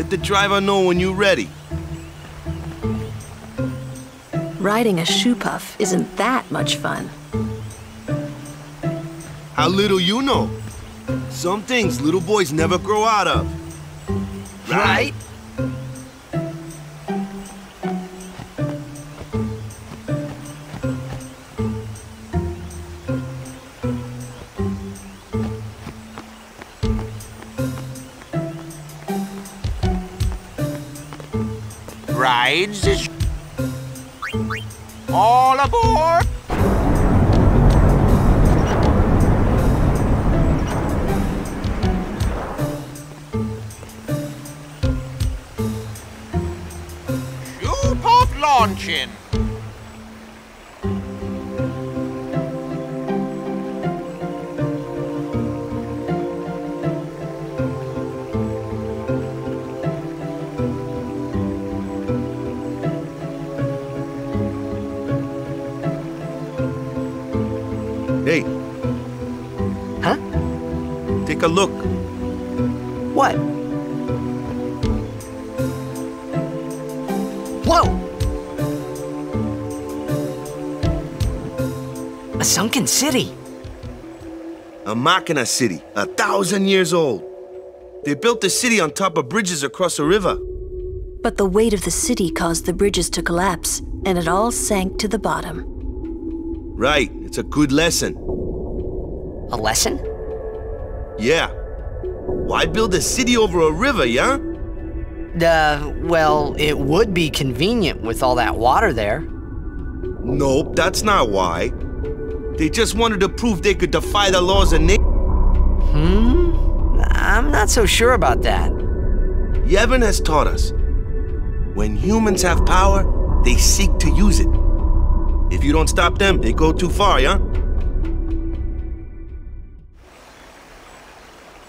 Let the driver know when you're ready. Riding a shoe puff isn't that much fun. How little you know. Some things little boys never grow out of. Right? Rides is all aboard. Shoe puff launching. Hey. Huh? Take a look. What? Whoa! A sunken city. A Machina city, 1,000 years old. They built the city on top of bridges across a river. But the weight of the city caused the bridges to collapse, and it all sank to the bottom. Right, it's a good lesson. A lesson? Yeah. Why build a city over a river, yeah? Well, it would be convenient with all that water there. Nope, that's not why. They just wanted to prove they could defy the laws of nature. I'm not so sure about that. Yevon has taught us. When humans have power, they seek to use it. If you don't stop them, they go too far, yeah?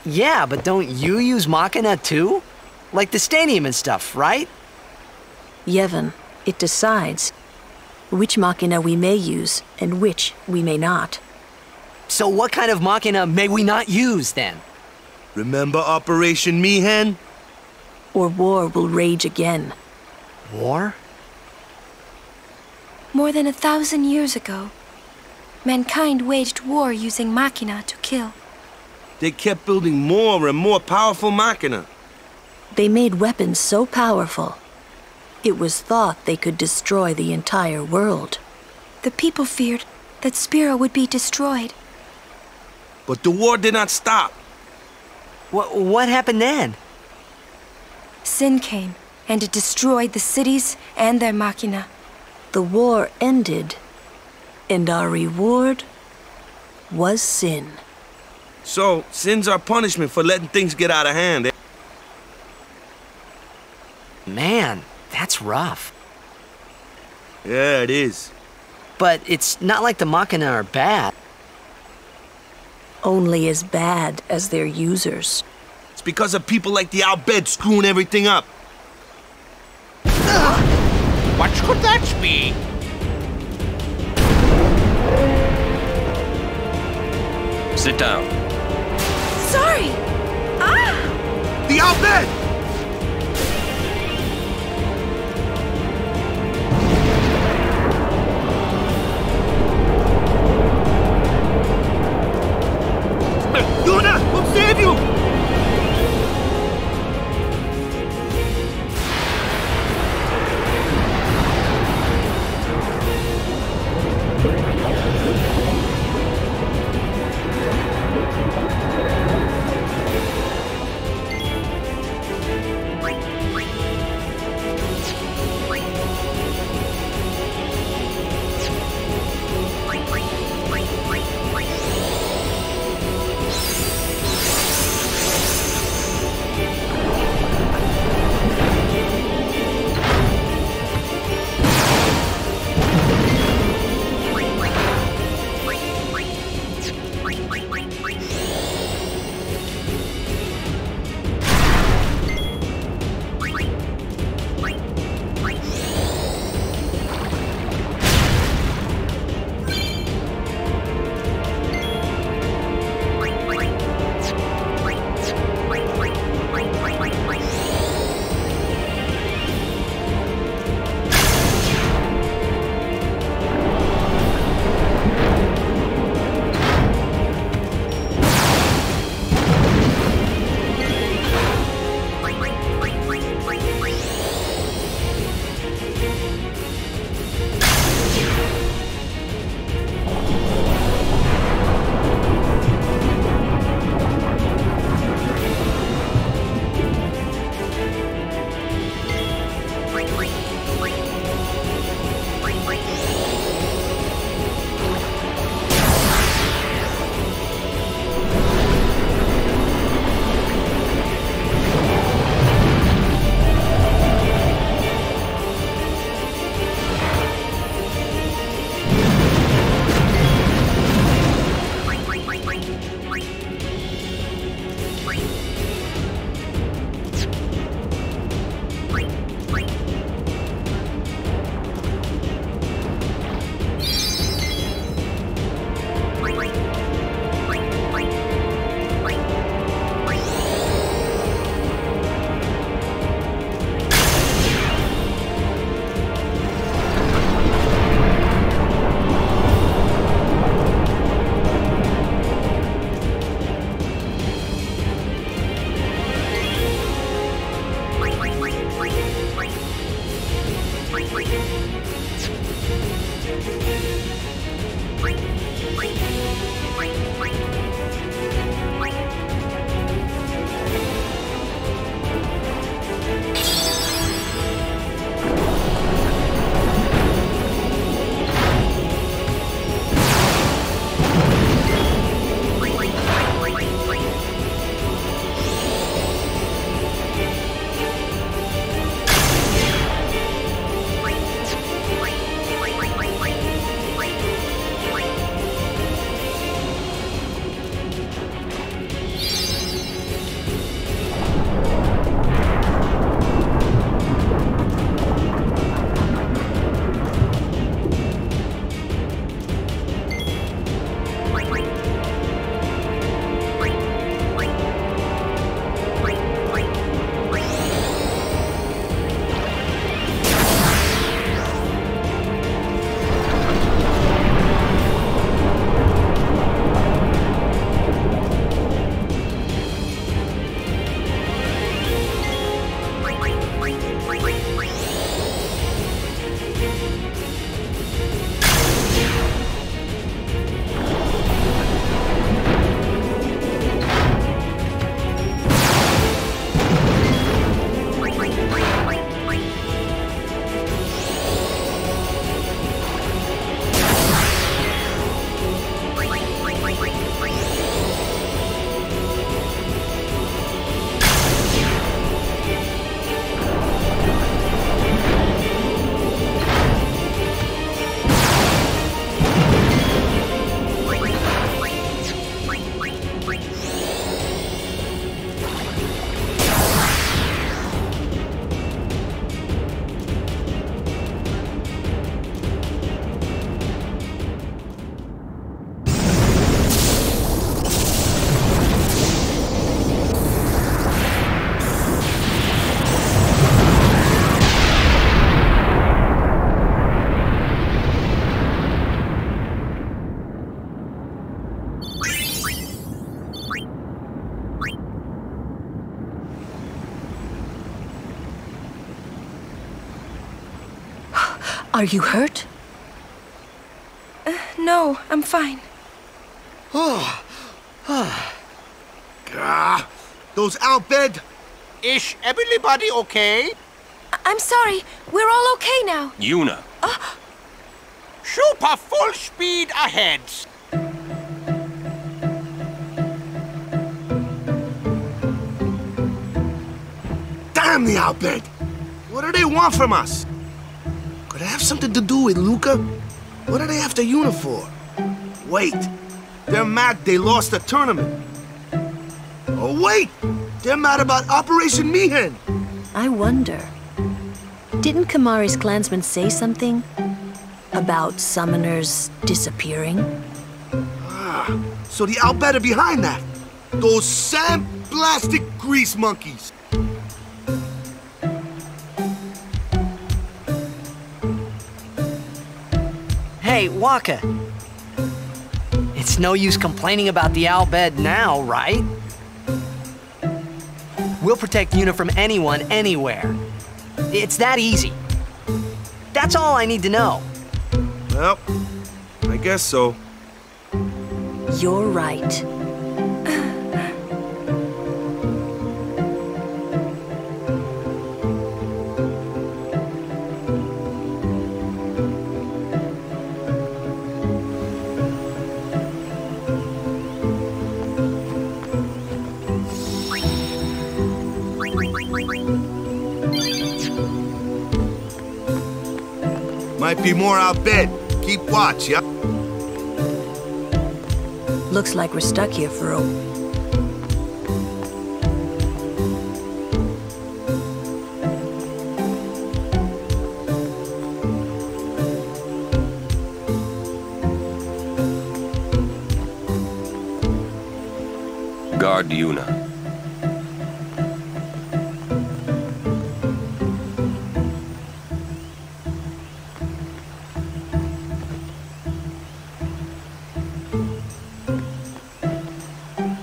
Yeah, but don't you use Machina too? Like the stadium and stuff, right? Yevon, it decides which Machina we may use and which we may not. So what kind of Machina may we not use then? Remember Operation Mi'ihen? Or war will rage again. War? More than 1,000 years ago, mankind waged war using Machina to kill. They kept building more and more powerful Machina. They made weapons so powerful, it was thought they could destroy the entire world. The people feared that Spira would be destroyed. But the war did not stop. What happened then? Sin came, and it destroyed the cities and their Machina. The war ended, and our reward was sin. So, sin's our punishment for letting things get out of hand, eh? Man, that's rough. Yeah, it is. But it's not like the Machina are bad. Only as bad as their users. It's because of people like the Al-Bhed screwing everything up. What could that be? Sit down. Sorry! Ah! The Al-Bhed! Yuna, we'll save you! Are you hurt? No, I'm fine. Those outbed. Is everybody okay? I'm sorry. We're all okay now. Yuna. Super full speed ahead. Damn the outbed! What do they want from us? Could it have something to do with Luca? What are they after Yuna for? Wait, they're mad they lost the tournament. Oh wait, they're mad about Operation Mihen. I wonder. Didn't Kamari's clansmen say something? About summoners disappearing? So the outbed are behind that. Those sandblasted grease monkeys. Hey, Waka. It's no use complaining about the outbed now, right? We'll protect Yuna from anyone, anywhere. It's that easy. That's all I need to know. Well, I guess so. You're right. Might be more outbed. Keep watch, yeah? Looks like we're stuck here for a... Guard Yuna.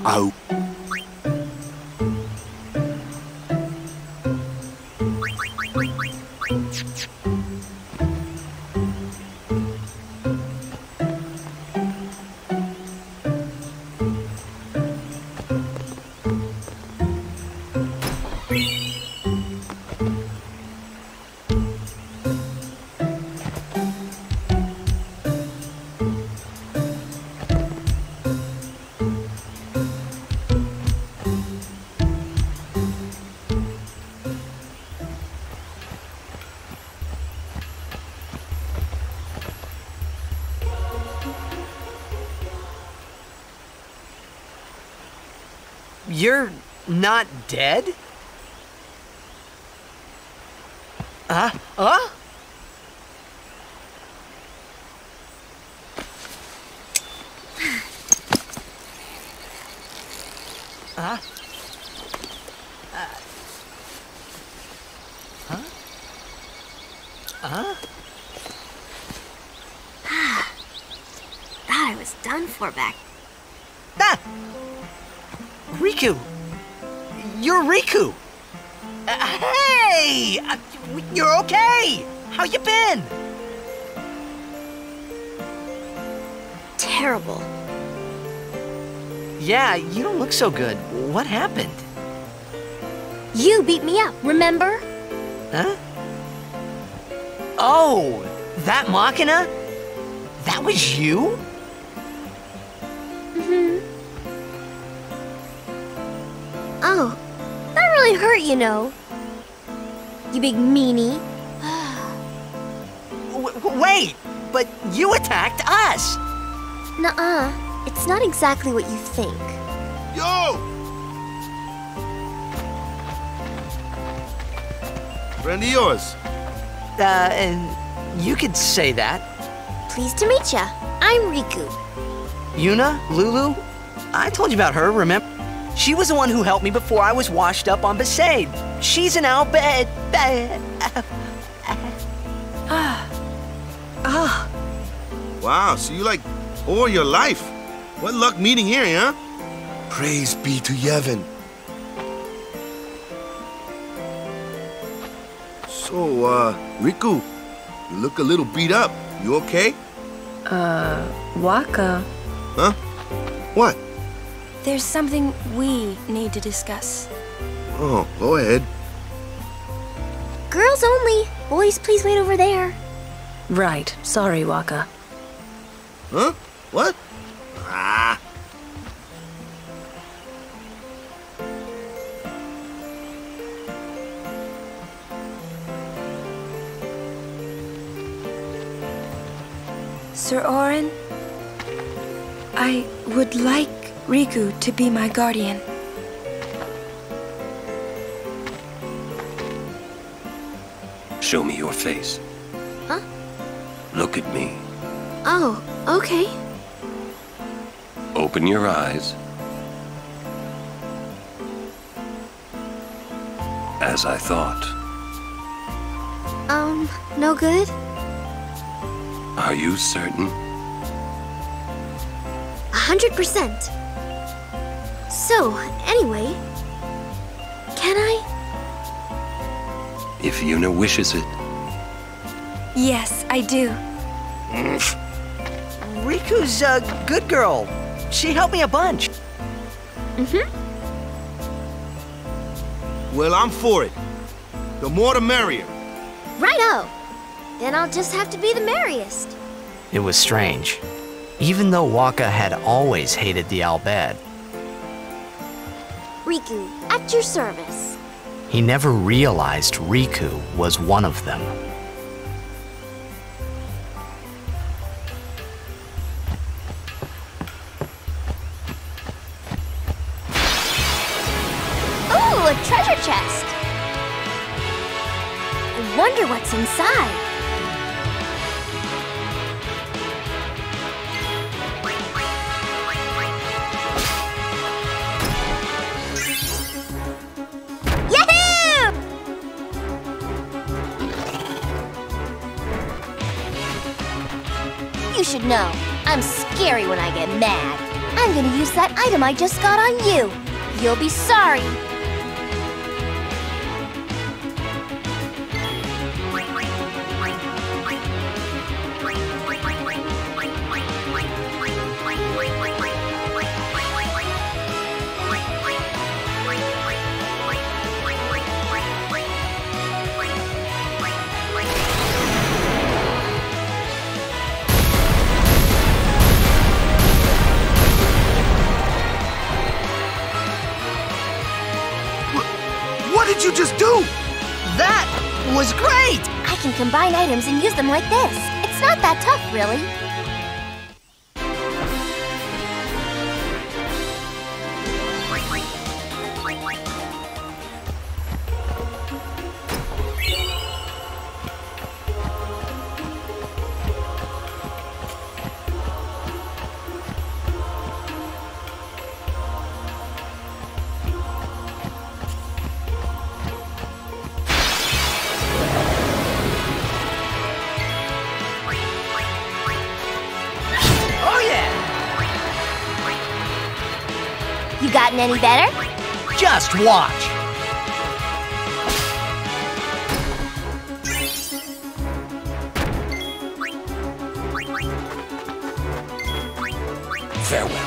Out. You're not dead? Huh? Thought I was done for back. Ah! Riku! You're Riku! Hey! You're okay! How you been? Terrible. Yeah, you don't look so good. What happened? You beat me up, remember? Huh? Oh, that Machina? That was you? Oh, that really hurt, you know. You big meanie. Wait, but you attacked us! Nuh-uh, it's not exactly what you think. Yo! Friend of yours. And you could say that. Pleased to meet ya. I'm Riku. Yuna? Lulu? I told you about her, remember? She was the one who helped me before I was washed up on Besaid. She's an outbed. Wow, so you like all your life. What luck meeting here, huh? Praise be to Yevon. So, Riku, You look a little beat up. You okay? Waka. Huh? What? There's something we need to discuss. Oh, go ahead. Girls only. Boys, please wait over there. Right. Sorry, Waka. Huh? What? Ah. Sir Orin, I would like Riku to be my guardian. Show me your face. Huh? Look at me. Oh, okay. Open your eyes. As I thought. No good? Are you certain? 100%. So, anyway, can I? If Yuna wishes it. Yes, I do. Riku's a good girl. She helped me a bunch. Well, I'm for it. The more the merrier. Righto. Then I'll just have to be the merriest. It was strange. Even though Waka had always hated the Albed, Riku, at your service. he never realized Riku was one of them. Ooh, a treasure chest. I wonder what's inside. Yahoo! You should know, I'm scary when I get mad. I'm gonna use that item I just got on you. You'll be sorry. What did you just do? That was great! I can combine items and use them like this. It's not that tough, really. Oh yeah! You gotten any better? Just watch! Farewell.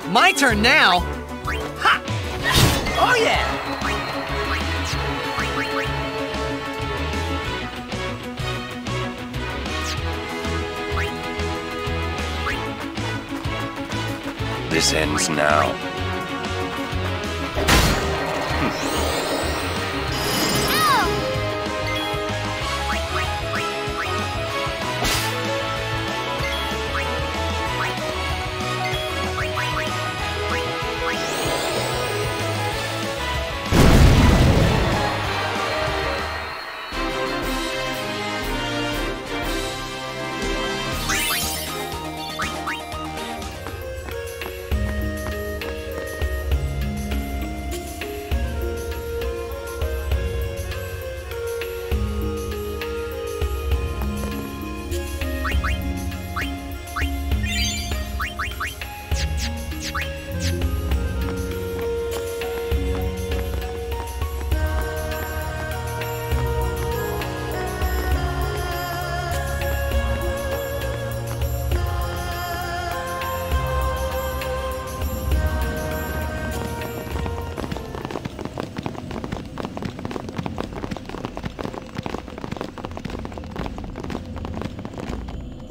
My turn now. Ha! Oh yeah! This ends now.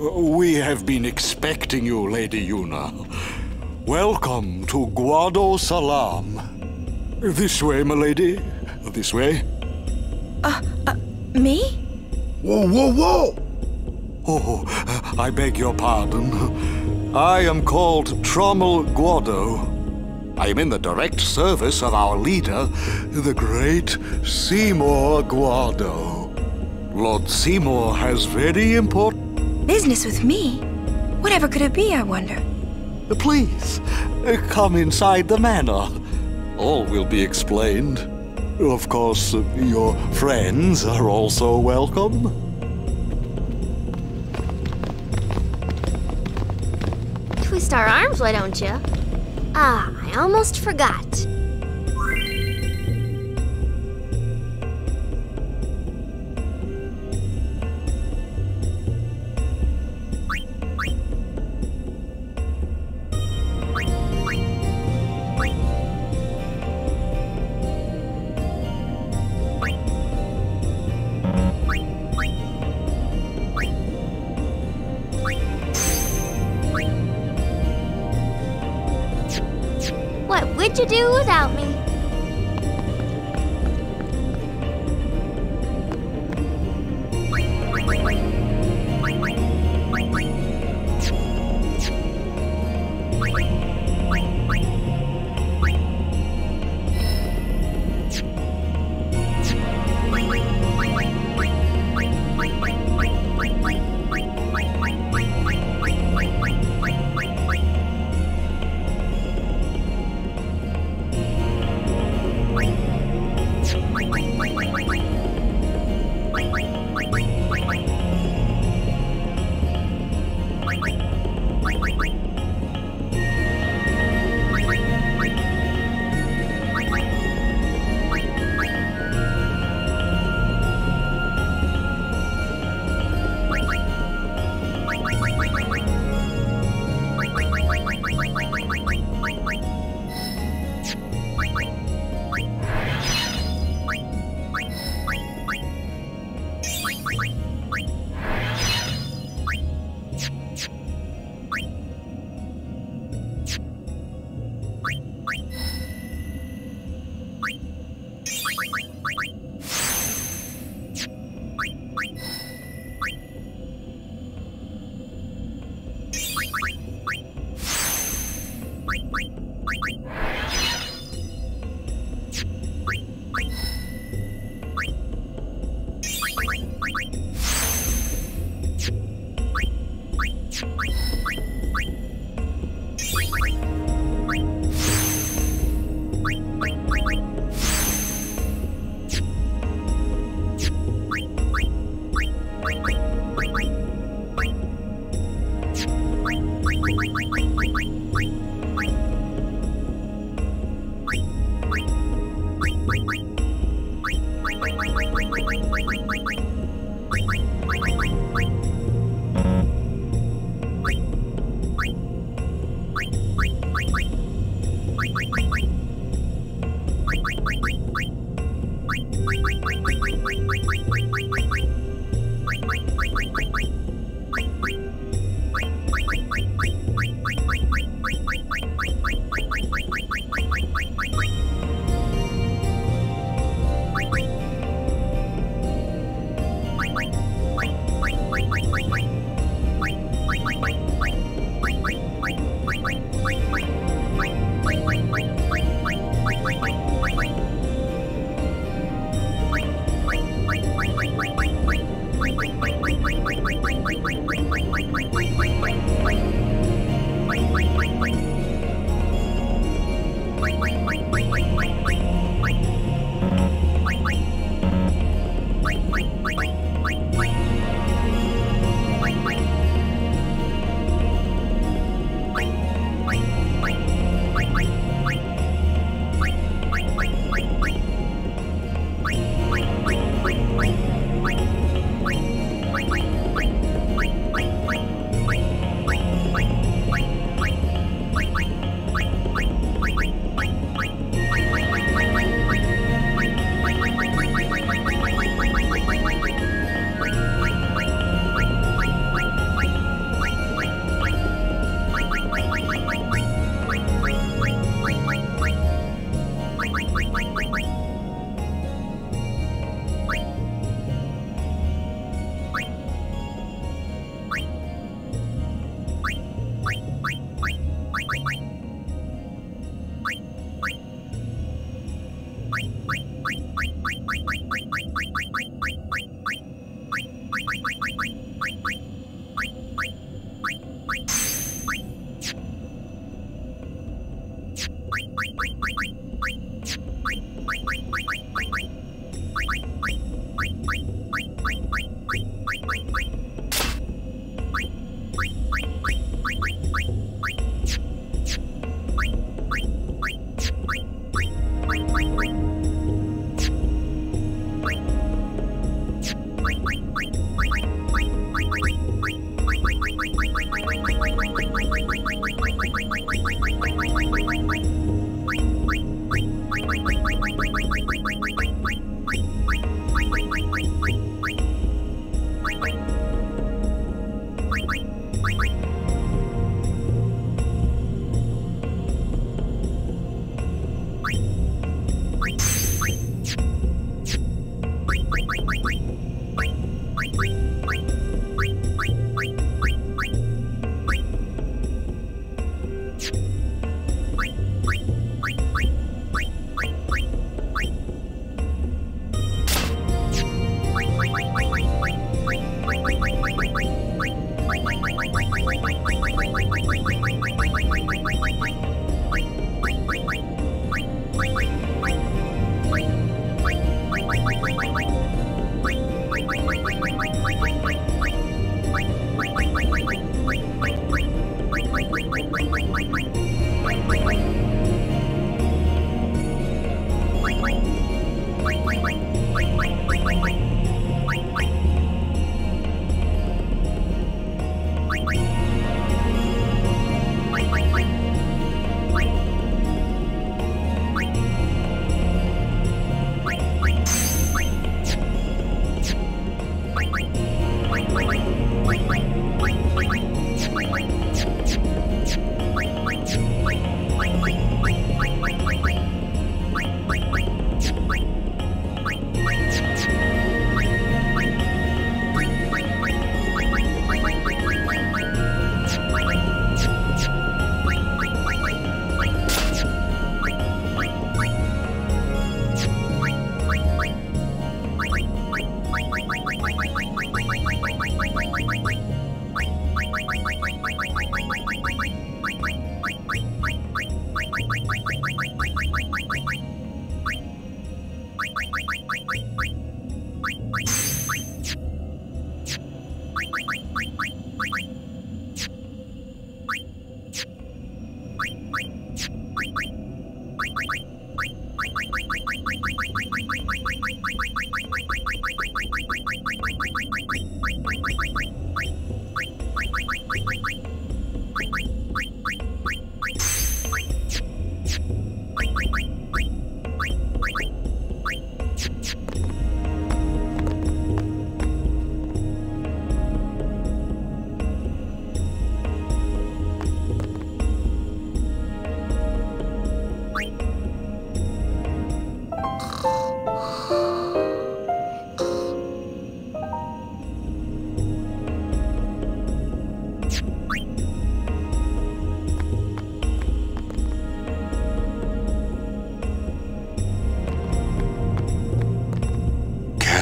We have been expecting you, Lady Yuna. Welcome to Guado Salam. This way, milady. This way. Me? Whoa, whoa, whoa! Oh, I beg your pardon. I am called Trommel Guado. I am in the direct service of our leader, the great Seymour Guado. Lord Seymour has very important... Business with me? Whatever could it be, I wonder? Please, come inside the manor. All will be explained. Of course, your friends are also welcome. Twist our arms, why don't you? Ah, I almost forgot. What would you do without me?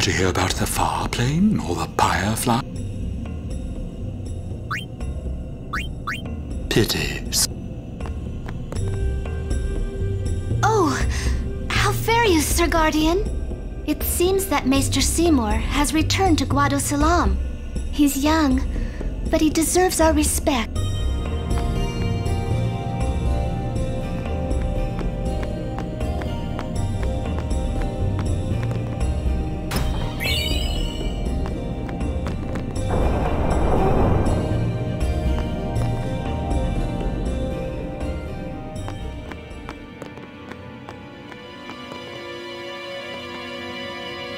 To hear about the far plane or the firefly? pity. Oh, how fare you, Sir Guardian? It seems that Maester Seymour has returned to Guado Salam. He's young, but he deserves our respect.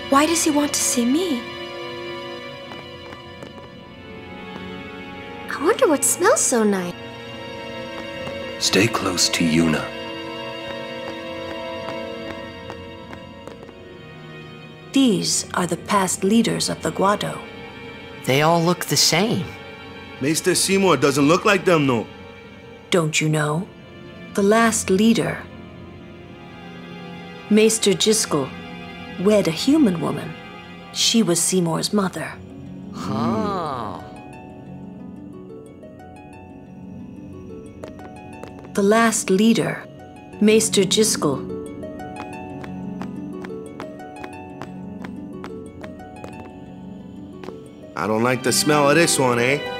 Why does he want to see me? I wonder what smells so nice. Stay close to Yuna. These are the past leaders of the Guado. They all look the same. Maester Seymour doesn't look like them, no. Don't you know? The last leader, Maester Jiskel, wed a human woman. She was Seymour's mother. Oh. The last leader, Maester Jiskel. I don't like the smell of this one, eh?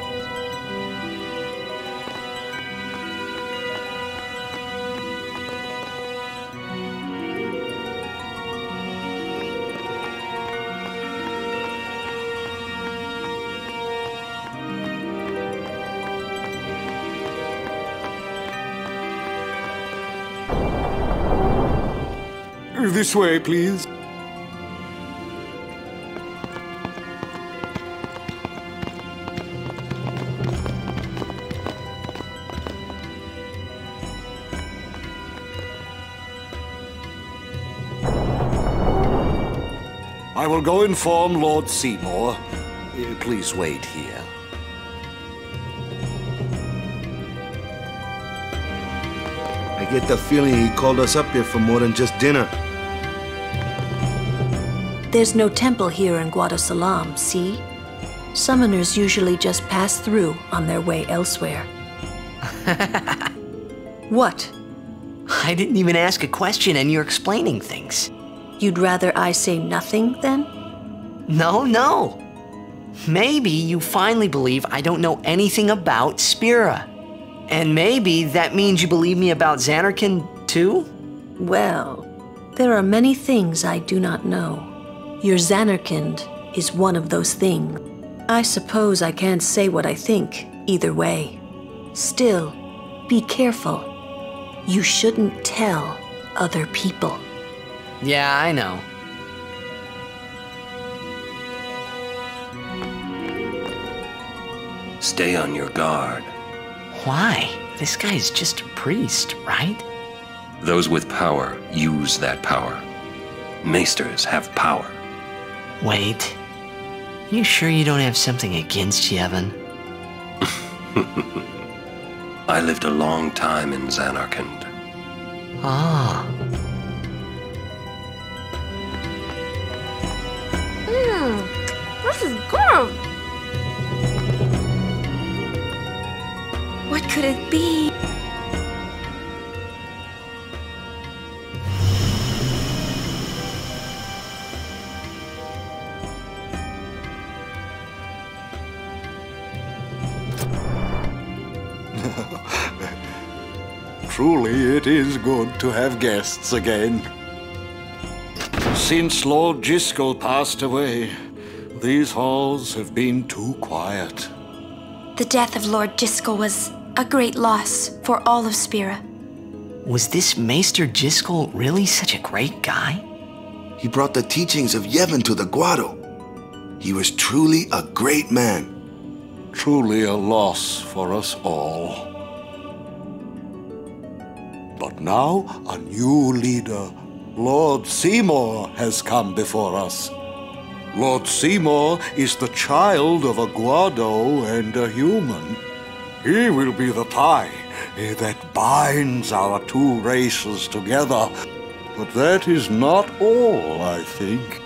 This way, please. I will go inform Lord Seymour. Please wait here. I get the feeling he called us up here for more than just dinner. There's no temple here in Guado Salam, see? Summoners usually just pass through on their way elsewhere. What? I didn't even ask a question and you're explaining things. You'd rather I say nothing, then? No. Maybe you finally believe I don't know anything about Spira. And maybe that means you believe me about Zanarkand, too? Well, there are many things I do not know. Your Zanarkand is one of those things. I suppose I can't say what I think, either way. Still, be careful. You shouldn't tell other people. Yeah, I know. Stay on your guard. Why? This guy's just a priest, right? Those with power use that power. Maesters have power. Wait. You sure you don't have something against Yevon? I lived a long time in Zanarkand. Ah. This is good. What could it be? Truly, it is good to have guests again. Since Lord Jiskel passed away, these halls have been too quiet. The death of Lord Jiskel was a great loss for all of Spira. Was this Maester Jiskel really such a great guy? He brought the teachings of Yevon to the Guado. He was truly a great man. Truly a loss for us all. But now a new leader, Lord Seymour, has come before us. Lord Seymour is the child of a Guado and a human. He will be the tie that binds our two races together. But that is not all, I think.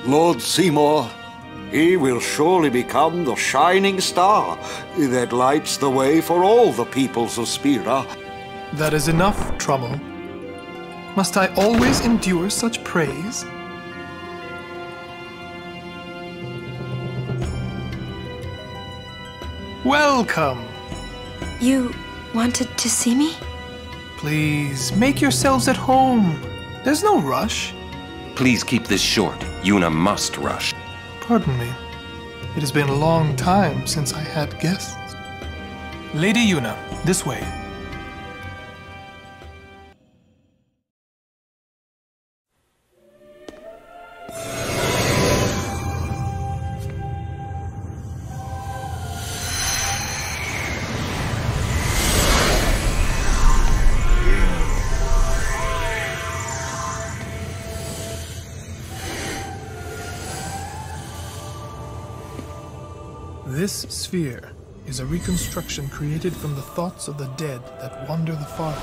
Lord Seymour He will surely become the shining star that lights the way for all the peoples of Spira. That is enough, Trommel. Must I always endure such praise? Welcome! You wanted to see me? Please, make yourselves at home. There's no rush. Please keep this short. Yuna must rush. Pardon me. It has been a long time since I had guests. Lady Yuna, this way. This sphere is a reconstruction created from the thoughts of the dead that wander the far.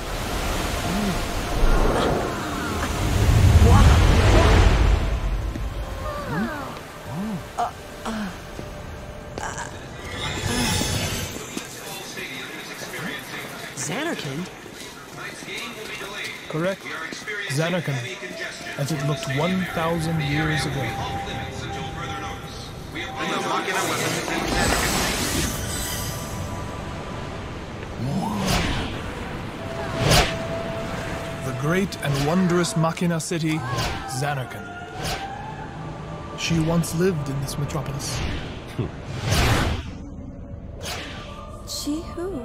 Zanarkand? Correct. Zanarkand, as it looked 1,000 years ago. The great and wondrous Machina city, Zanarkand. She once lived in this metropolis. She who?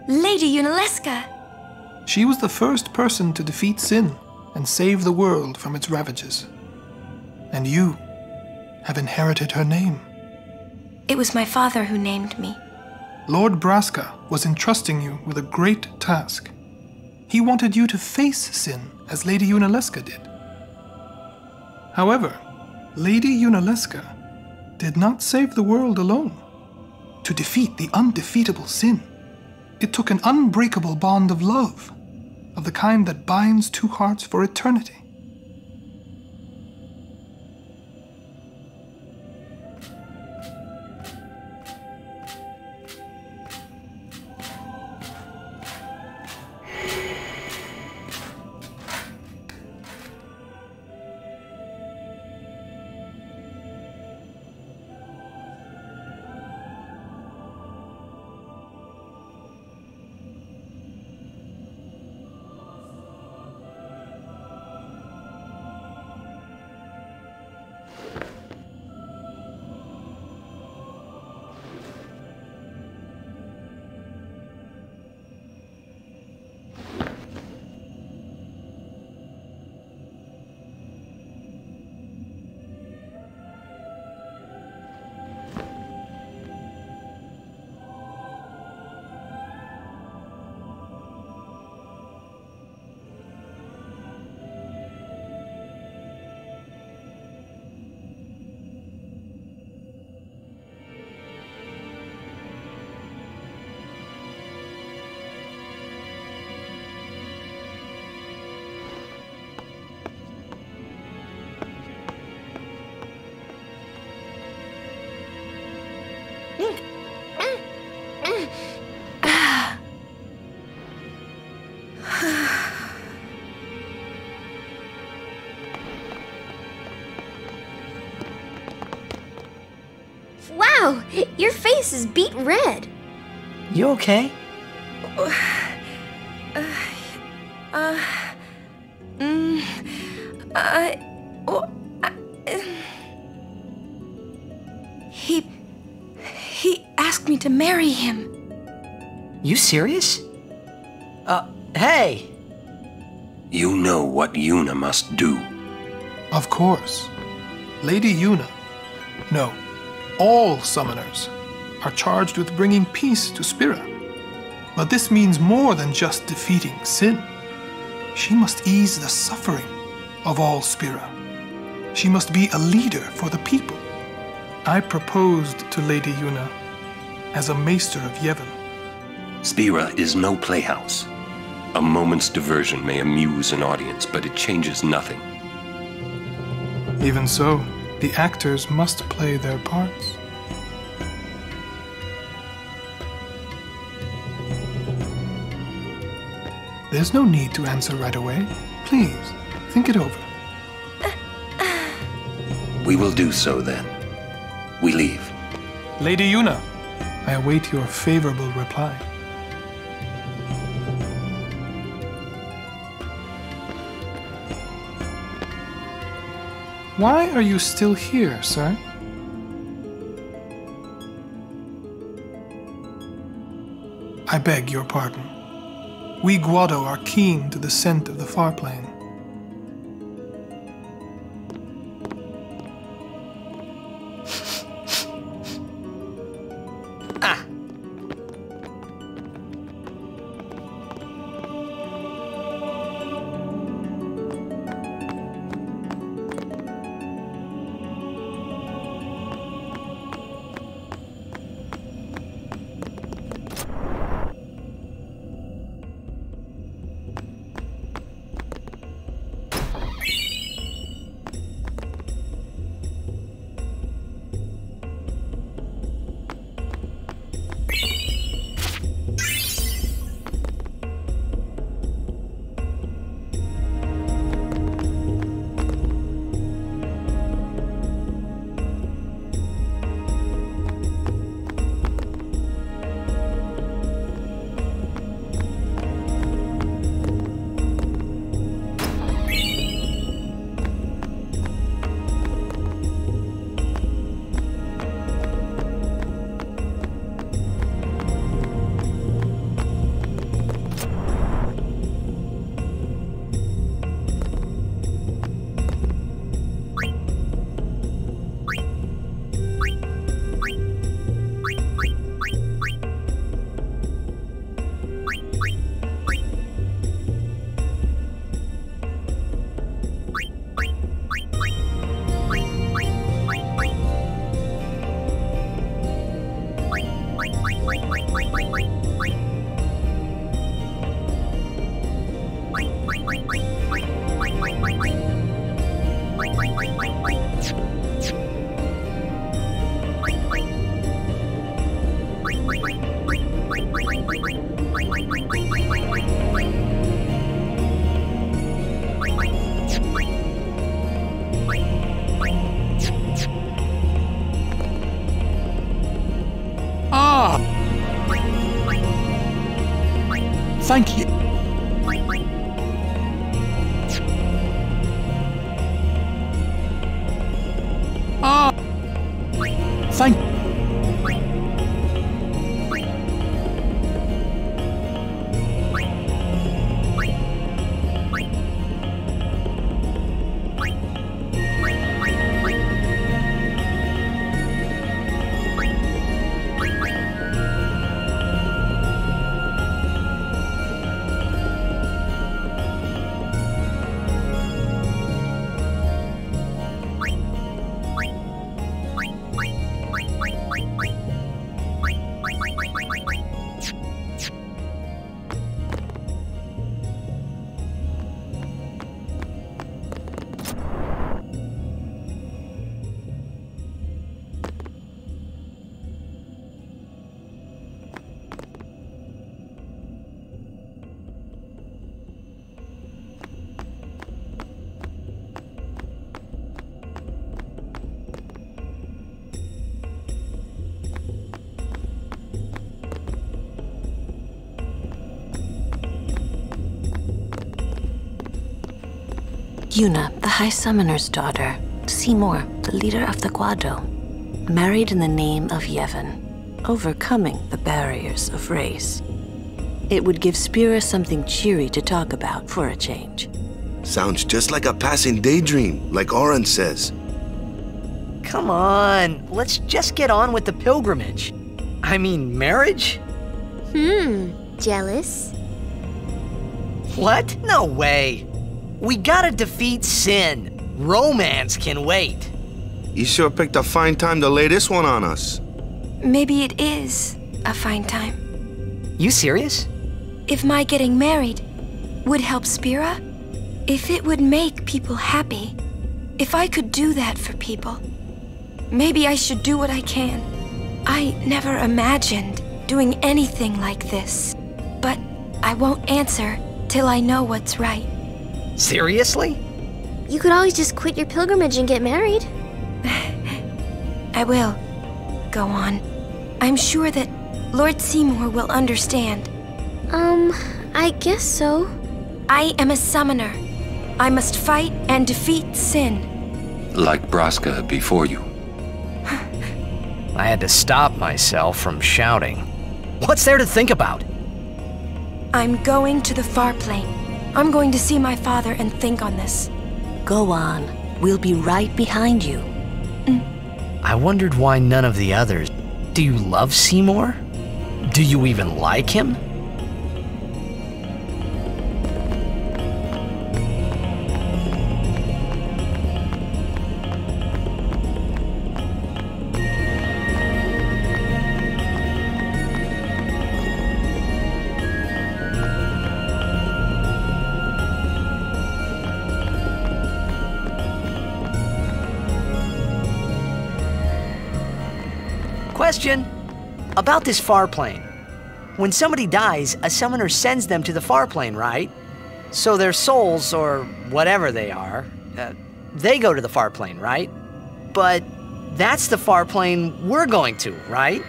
Lady Yunalesca! She was the first person to defeat sin and save the world from its ravages. And you have inherited her name. It was my father who named me. Lord Braska was entrusting you with a great task. He wanted you to face sin as Lady Yunalesca did. However, Lady Yunalesca did not save the world alone. To defeat the undefeatable sin, it took an unbreakable bond of love, of the kind that binds two hearts for eternity. Wow, your face is beet red. You okay? He asked me to marry him. You serious? Hey! You know what Yuna must do. Of course. Lady Yuna. No, all summoners are charged with bringing peace to Spira. But this means more than just defeating sin. She must ease the suffering of all Spira. She must be a leader for the people. I proposed to Lady Yuna as a maester of Yevon. Spira is no playhouse. A moment's diversion may amuse an audience, but it changes nothing. Even so, the actors must play their parts. There's no need to answer right away. Please, think it over. We will do so then. We leave. Lady Yuna, I await your favorable reply. Why are you still here, sir? I beg your pardon. We Guado are keen to the scent of the far plain. Thank you. Thank you. Yuna, the High Summoner's daughter, Seymour, the leader of the Guado, married in the name of Yevon, overcoming the barriers of race. It would give Spira something cheery to talk about for a change. Sounds just like a passing daydream, like Oren says. Come on, let's just get on with the pilgrimage. I mean, marriage? Jealous? What? No way. We gotta defeat Sin. Romance can wait. You sure picked a fine time to lay this one on us. Maybe it is a fine time. You serious? If my getting married would help Spira, if it would make people happy, if I could do that for people, maybe I should do what I can. I never imagined doing anything like this, but I won't answer till I know what's right. Seriously? You could always just quit your pilgrimage and get married. I will. Go on. I'm sure that Lord Seymour will understand. I guess so. I am a summoner. I must fight and defeat Sin. Like Braska before you. I had to stop myself from shouting. What's there to think about? I'm going to the far plane. I'm going to see my father and think on this. Go on. We'll be right behind you. I wondered why none of the others. Do you love Seymour? Do you even like him? Question about this far plane. When somebody dies, a summoner sends them to the far plane, right? So their souls, or whatever they are, they go to the far plane, right? But that's the far plane we're going to, right?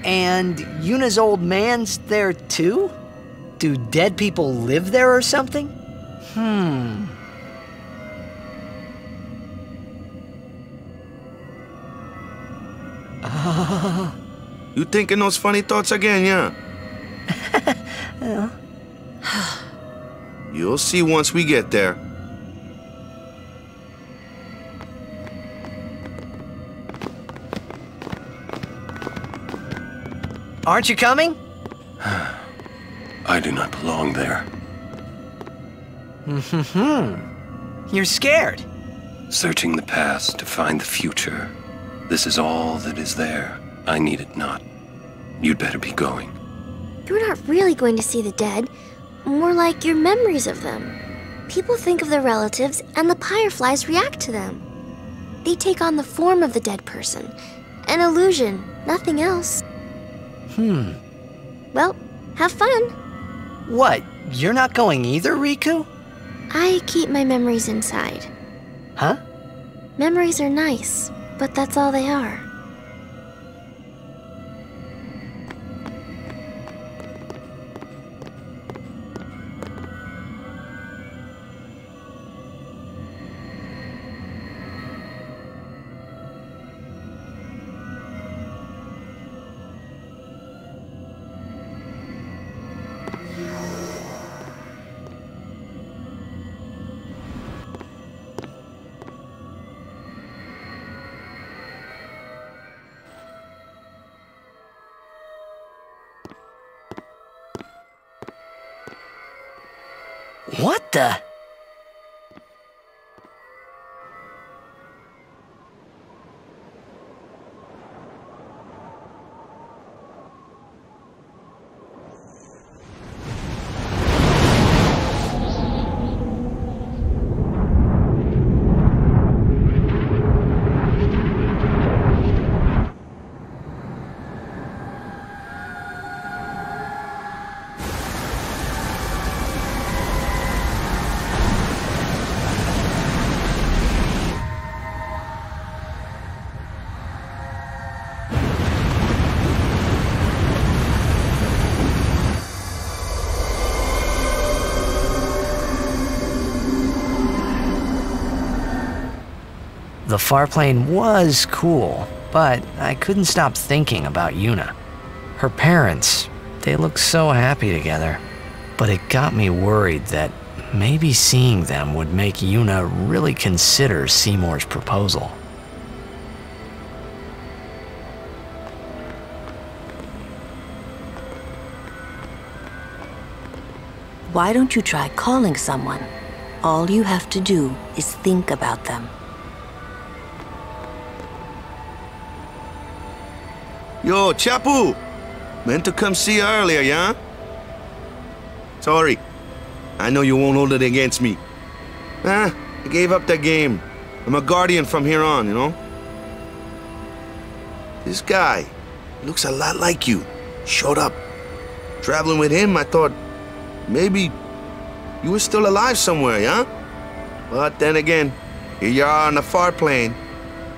And Yuna's old man's there too? Do dead people live there or something? You thinking those funny thoughts again, yeah? You'll see once we get there. Aren't you coming? I do not belong there. You're scared. Searching the past to find the future. This is all that is there. I need it not. You'd better be going. You're not really going to see the dead. More like your memories of them. People think of their relatives, and the fireflies react to them. They take on the form of the dead person. An illusion, nothing else. Well, have fun. What? You're not going either, Riku? I keep my memories inside. Huh? Memories are nice, but that's all they are. What the? The far plane was cool, but I couldn't stop thinking about Yuna. Her parents, they looked so happy together, but it got me worried that maybe seeing them would make Yuna really consider Seymour's proposal. Why don't you try calling someone? All you have to do is think about them. Yo, Chapu! Meant to come see you earlier, yeah? Sorry. I know you won't hold it against me. I gave up that game. I'm a guardian from here on, you know? This guy looks a lot like you. Showed up. Traveling with him, I thought maybe you were still alive somewhere, yeah? But then again, here you are on the far plane.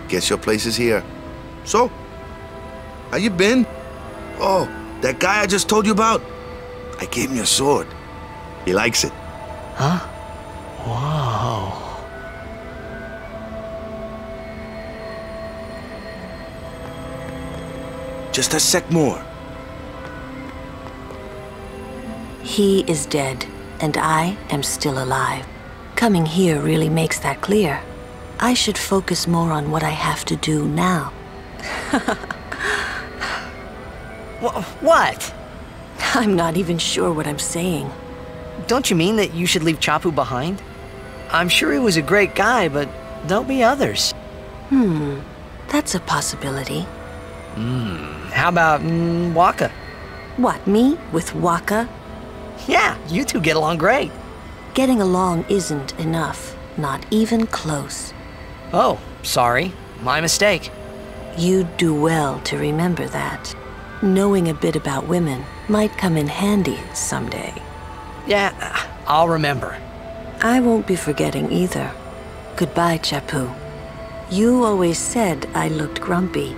Guess your place is here. So, how you been? Oh, that guy I just told you about? I gave him your sword. He likes it. Huh? Whoa. Just a sec more. He is dead, and I am still alive. Coming here really makes that clear. I should focus more on what I have to do now. What? I'm not even sure what I'm saying. Don't you mean that you should leave Chapu behind? I'm sure he was a great guy, but there'll be others. That's a possibility. How about Waka? What, me? With Waka? Yeah, you two get along great. Getting along isn't enough. Not even close. Oh, sorry. My mistake. You'd do well to remember that. Knowing a bit about women might come in handy someday. Yeah, I'll remember. I won't be forgetting either. Goodbye, Chapu. You always said I looked grumpy.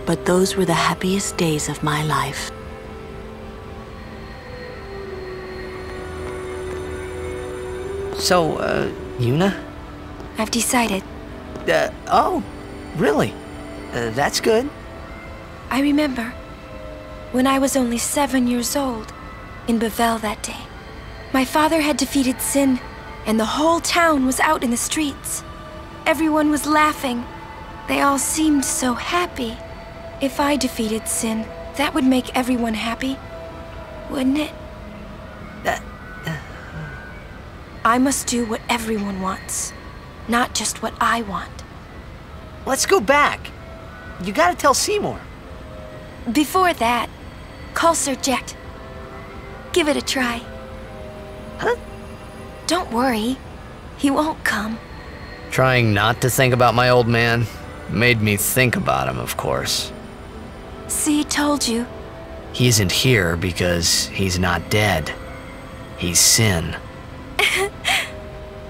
But those were the happiest days of my life. So, Yuna? I've decided. Oh, really? That's good. I remember when I was only 7 years old in Bavel that day. My father had defeated Sin, and the whole town was out in the streets. Everyone was laughing. They all seemed so happy. If I defeated Sin, that would make everyone happy, wouldn't it? I must do what everyone wants, not just what I want. Let's go back. You gotta tell Seymour. Before that, call Sir Jet. Give it a try. Huh? Don't worry. He won't come. Trying not to think about my old man made me think about him, of course. See, told you. He isn't here because he's not dead. He's Sin.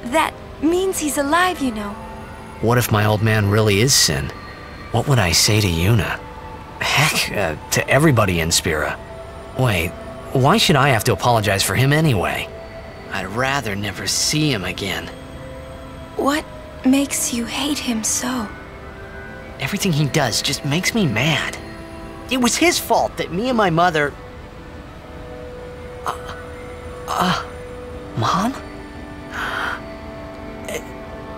That means he's alive, you know. What if my old man really is Sin? What would I say to Yuna? Heck, to everybody in Spira. Wait, why should I have to apologize for him anyway? I'd rather never see him again. What makes you hate him so? Everything he does just makes me mad. It was his fault that me and my mother... Mom?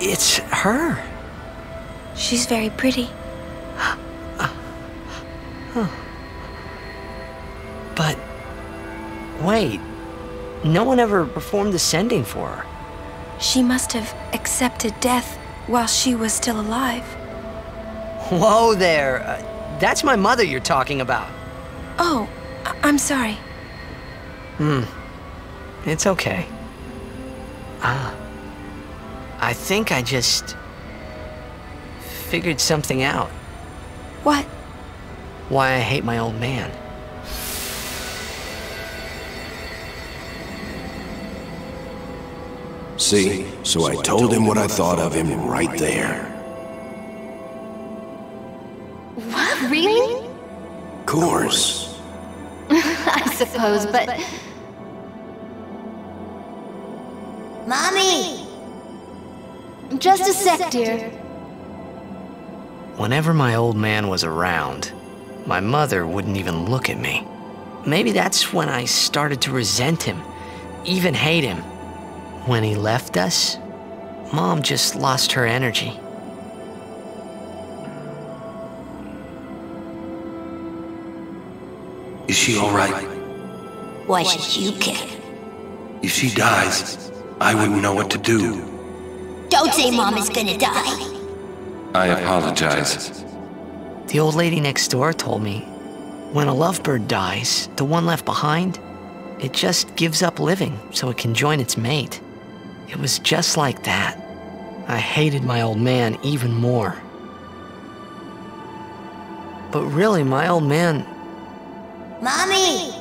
It's her. She's very pretty. But... wait. No one ever performed the sending for her. She must have accepted death while she was still alive. Whoa there. That's my mother you're talking about. Oh, I'm sorry. It's okay. I think I just... figured something out. What? Why I hate my old man. See, so I told him what I thought of him right there. What, really? Course. I suppose, but... Mommy! Just a sec, dear. Whenever my old man was around, my mother wouldn't even look at me. Maybe that's when I started to resent him, even hate him. When he left us, Mom just lost her energy. Is she all right? Why should you care? If she dies, I wouldn't know what to do. Don't say Mom is gonna die. I apologize. The old lady next door told me, when a lovebird dies, the one left behind, it just gives up living so it can join its mate. It was just like that. I hated my old man even more. But really, my old man... Mommy!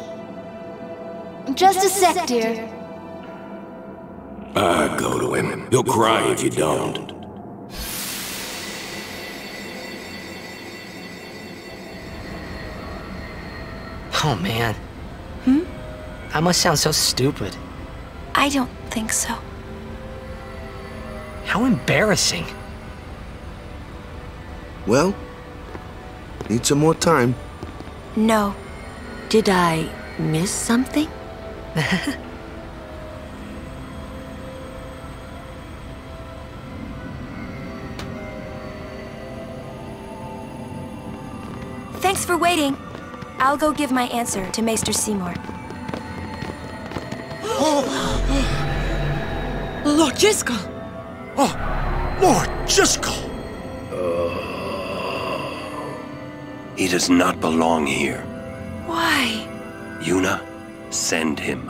Just a sec, dear. Go to him. He'll cry if you don't. Oh, man. I must sound so stupid. I don't think so. How embarrassing. Well, need some more time. No. Did I miss something? Thanks for waiting. I'll go give my answer to Maester Seymour. Lord Jiskel! Oh, Lord Jiskel! He does not belong here. Why? Yuna, send him.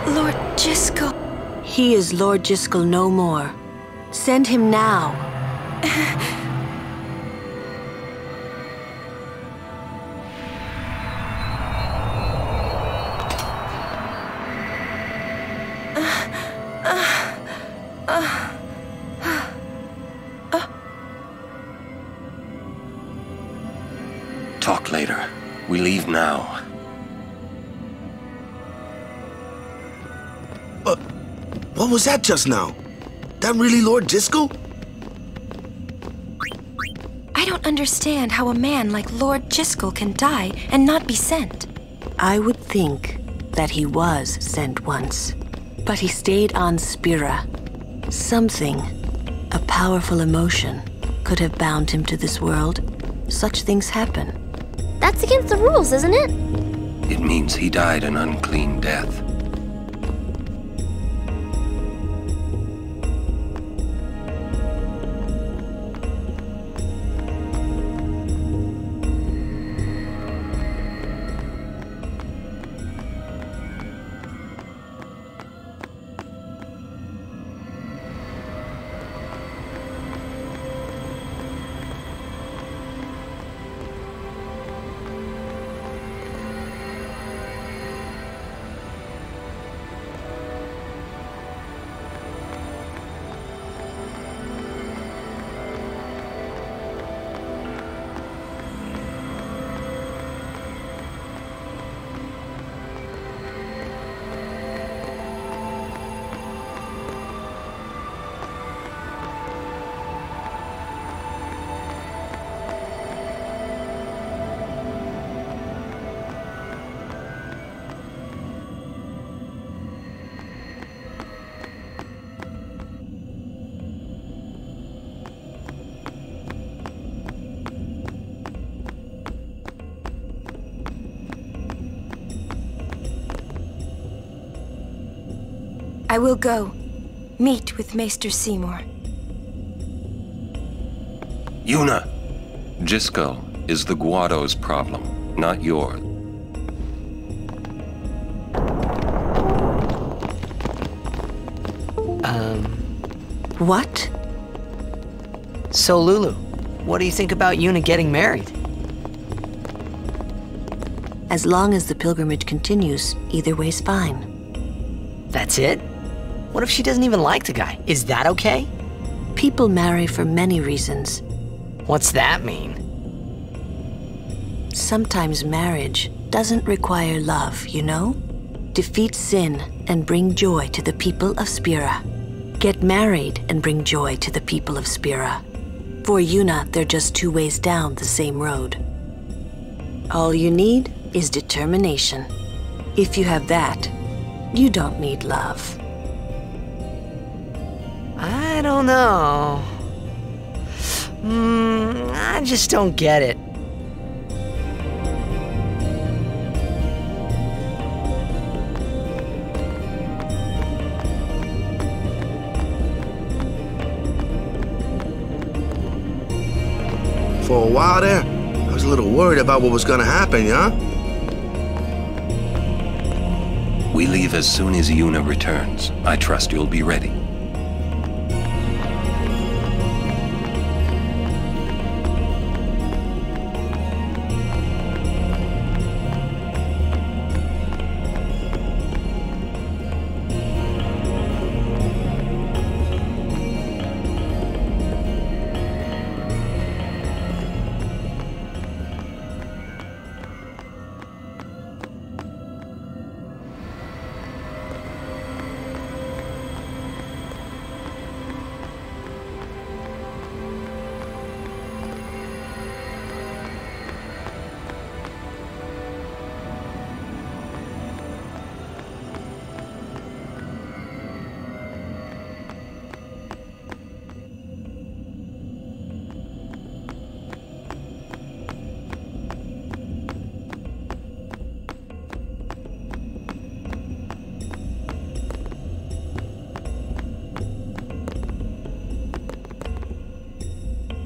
Lord Jiskel. He is Lord Jiskel no more. Send him now. Talk later. We leave now. What was that just now? That really Lord Jiskel? I don't understand how a man like Lord Jiskel can die and not be sent. I would think that he was sent once, but he stayed on Spira. Something, a powerful emotion, could have bound him to this world. Such things happen. That's against the rules, isn't it? It means he died an unclean death. I will go. Meet with Maester Seymour. Yuna! Jiskel is the Guado's problem, not yours. What? So, Lulu, what do you think about Yuna getting married? As long as the pilgrimage continues, either way's fine. That's it? What if she doesn't even like the guy? Is that okay? People marry for many reasons. What's that mean? Sometimes marriage doesn't require love, you know? Defeat sin and bring joy to the people of Spira. Get married and bring joy to the people of Spira. For Yuna, they're just two ways down the same road. All you need is determination. If you have that, you don't need love. I don't know. I just don't get it. For a while there, I was a little worried about what was gonna happen, yeah? We leave as soon as Yuna returns. I trust you'll be ready.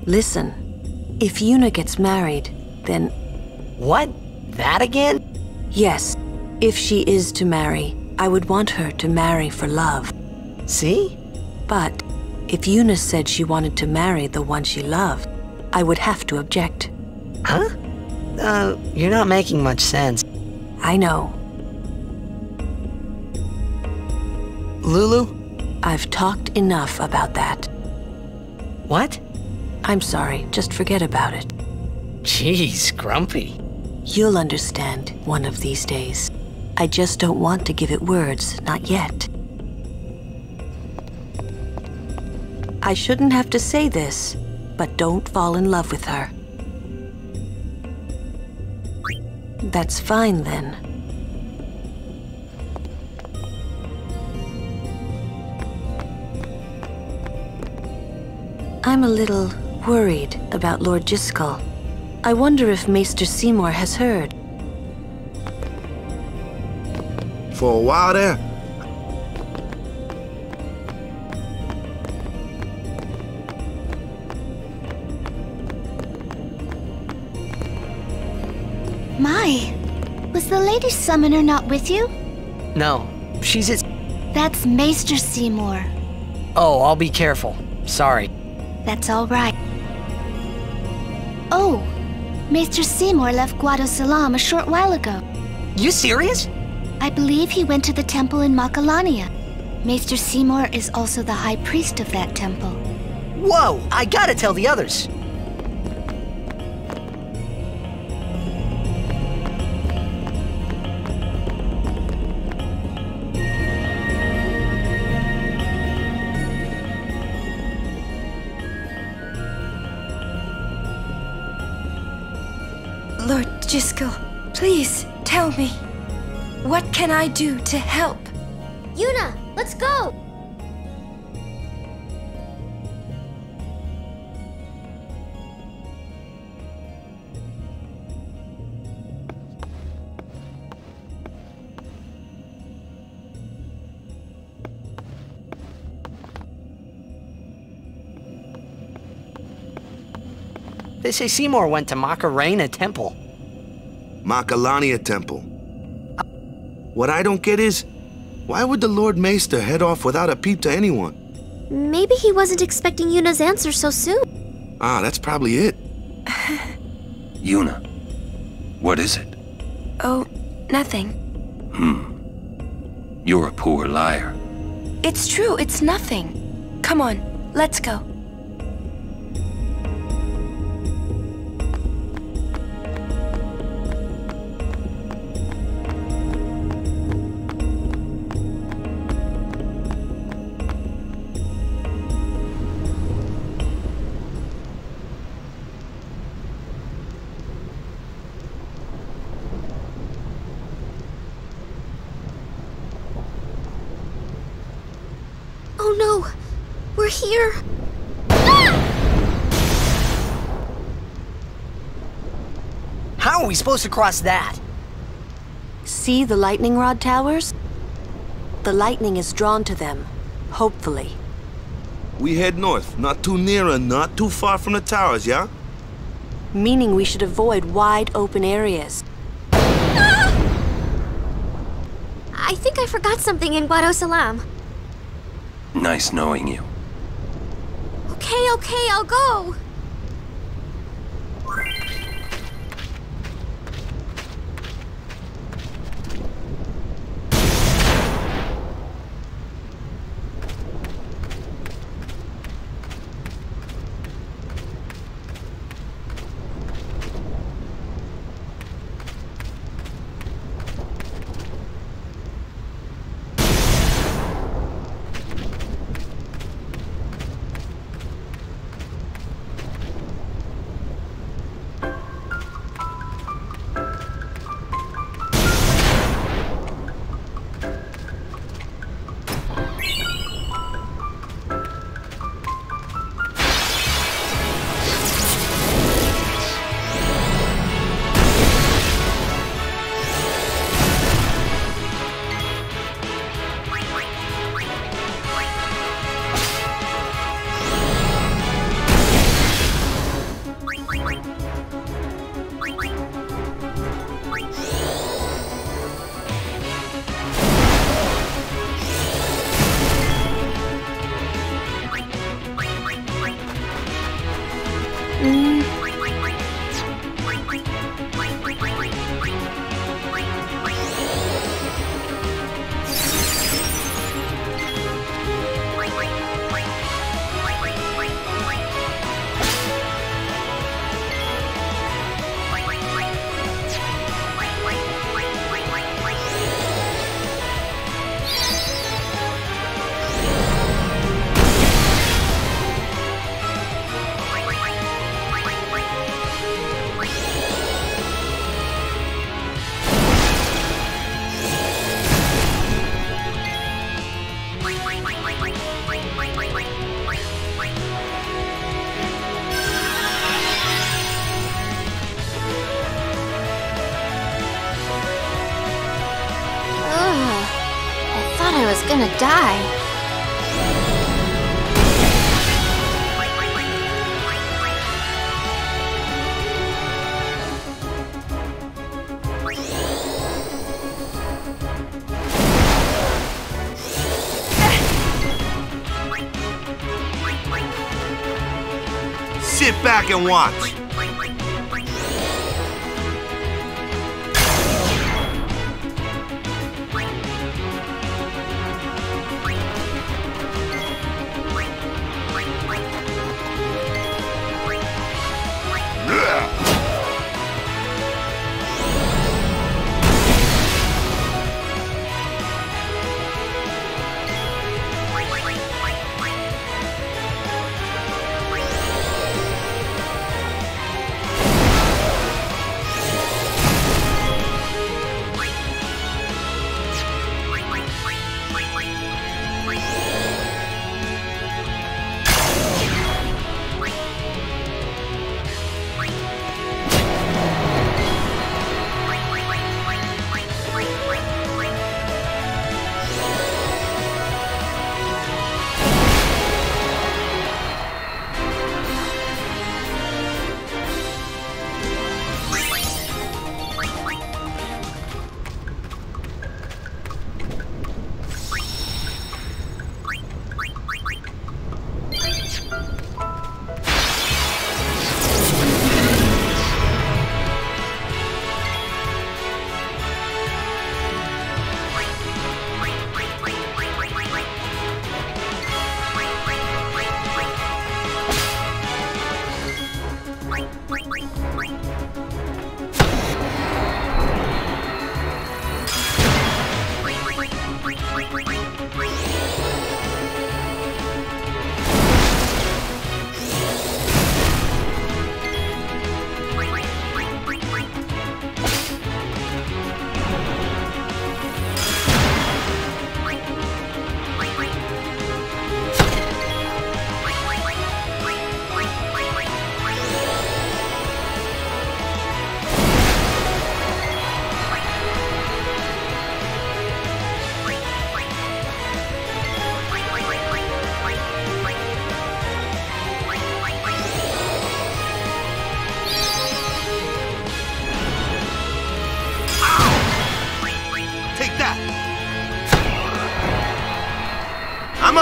Listen, if Yuna gets married, then... What? That again? Yes. If she is to marry, I would want her to marry for love. See? But if Yuna said she wanted to marry the one she loved, I would have to object. Huh? You're not making much sense. I know. Lulu? I've talked enough about that. What? I'm sorry, just forget about it. Jeez, Grumpy. You'll understand one of these days. I just don't want to give it words, not yet. I shouldn't have to say this, but don't fall in love with her. That's fine then. I'm a little worried about Lord Jyscal. I wonder if Maester Seymour has heard. For a while there, My, was the Lady Summoner not with you? No, she's at... That's Maester Seymour. Oh, I'll be careful. Sorry. That's all right. Oh, Maester Seymour left Guadosalam a short while ago. You serious? I believe he went to the temple in Macalania. Maester Seymour is also the high priest of that temple. Whoa, I gotta tell the others. Lord Jyscal, please tell me. What can I do to help? Yuna, let's go! They say Seymour went to Macarena Temple. Macalania Temple. What I don't get is, why would the Lord Maester head off without a peep to anyone? Maybe he wasn't expecting Yuna's answer so soon. Ah, that's probably it. Yuna, what is it? Oh, nothing. You're a poor liar. It's true, it's nothing. Come on, let's go. Oh no! We're here! Ah! How are we supposed to cross that? See the lightning rod towers? The lightning is drawn to them, hopefully. We head north, not too near and not too far from the towers, yeah? Meaning we should avoid wide open areas. I think I forgot something in Guado Salam. Nice knowing you. Okay, I'll go. Gonna die. Sit back and watch.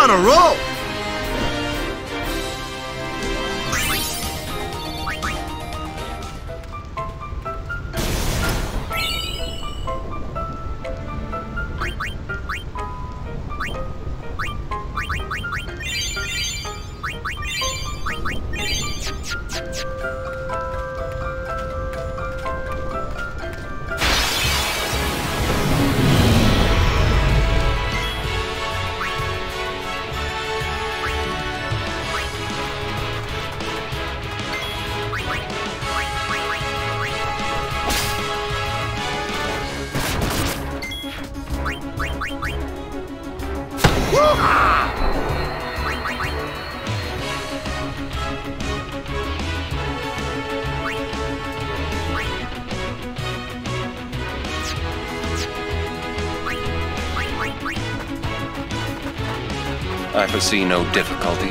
on a roll. I foresee no difficulty.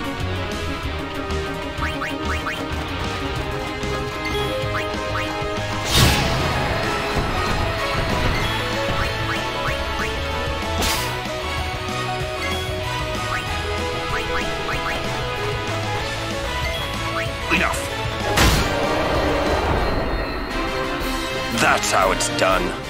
Enough. That's how it's done.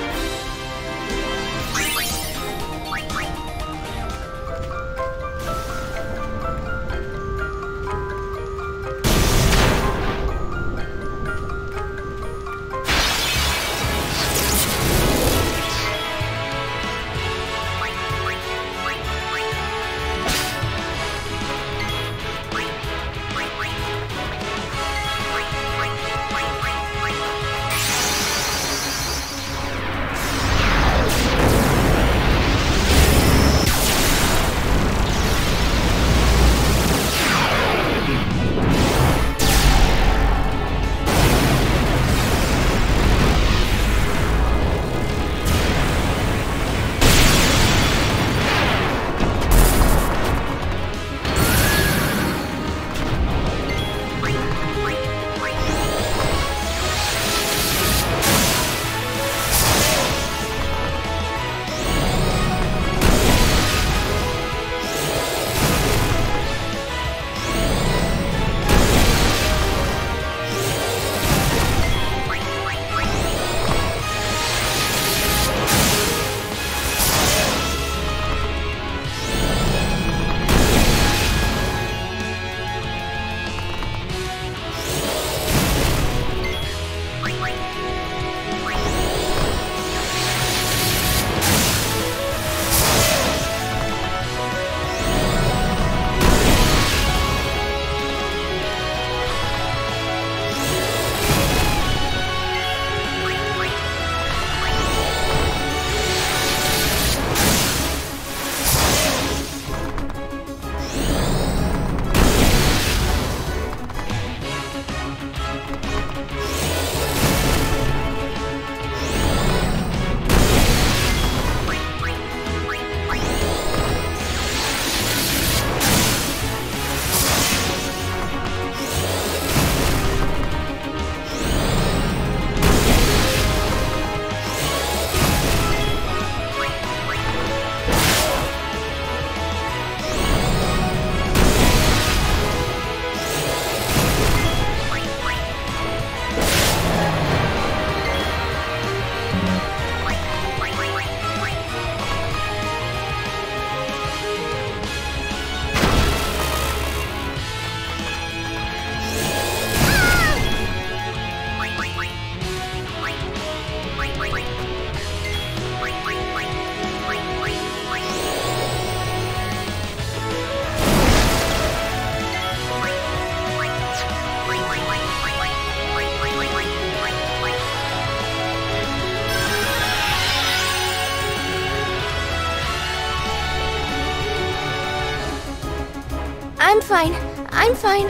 I'm fine. I'm fine.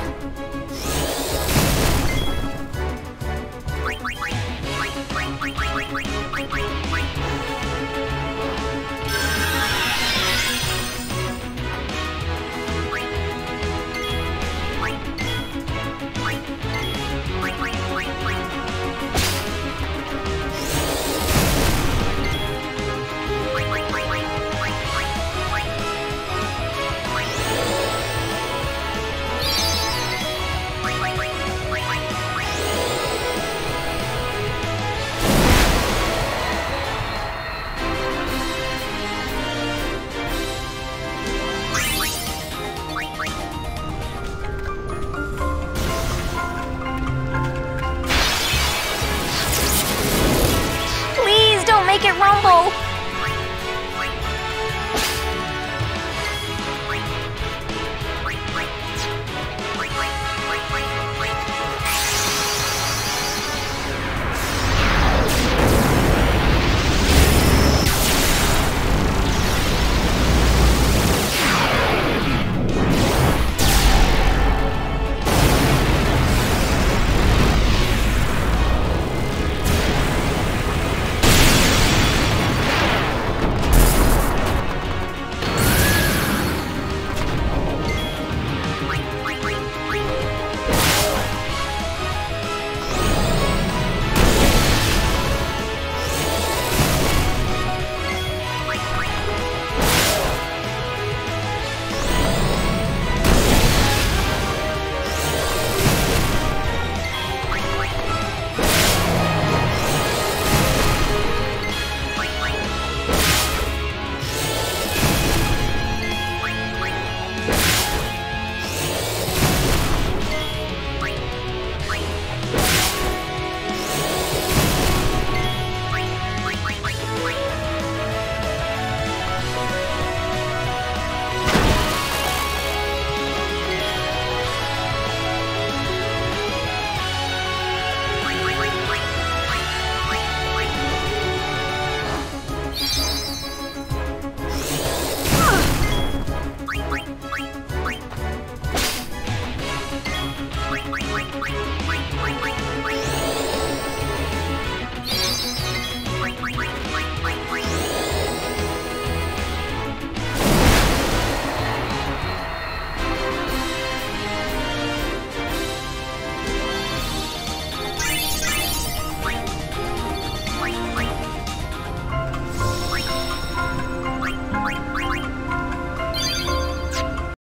Make it rumble!